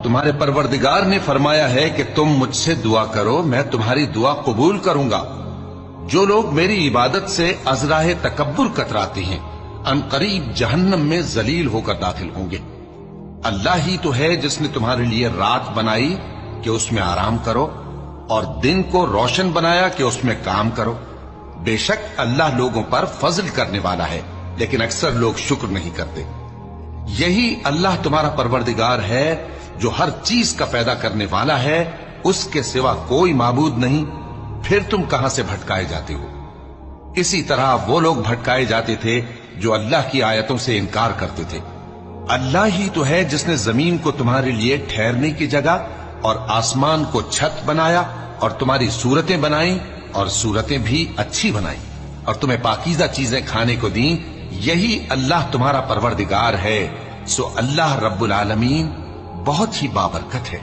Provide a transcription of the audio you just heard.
تمہارے پروردگار نے فرمایا ہے کہ تم مجھ سے دعا کرو، میں تمہاری دعا قبول کروں گا۔ جو لوگ میری عبادت سے ازراہ تکبر کتراتے ہیں ان قریب جہنم میں ذلیل ہو کر داخل ہوں گے۔ اللہ ہی تو ہے جس نے تمہارے لیے رات بنائی کہ اس میں آرام کرو، اور دن کو روشن بنایا کہ اس میں کام کرو۔ بے شک اللہ لوگوں پر فضل کرنے والا ہے، لیکن اکثر لوگ شکر نہیں کرتے۔ یہی اللہ تمہارا پروردگار ہے جو ہر چیز کا پیدا کرنے والا ہے، اس کے سوا کوئی معبود نہیں، پھر تم کہاں سے بھٹکائے جاتے ہو؟ اسی طرح وہ لوگ بھٹکائے جاتے تھے جو اللہ کی آیتوں سے انکار کرتے تھے۔ اللہ ہی تو ہے جس نے زمین کو تمہارے لیے ٹھہرنے کی جگہ اور آسمان کو چھت بنایا، اور تمہاری صورتیں بنائیں اور صورتیں بھی اچھی بنائیں، اور تمہیں پاکیزہ چیزیں کھانے کو دیں۔ یہی اللہ تمہارا پروردگار ہے، سو اللہ رب العالمین بہت ہی بابرکت ہے۔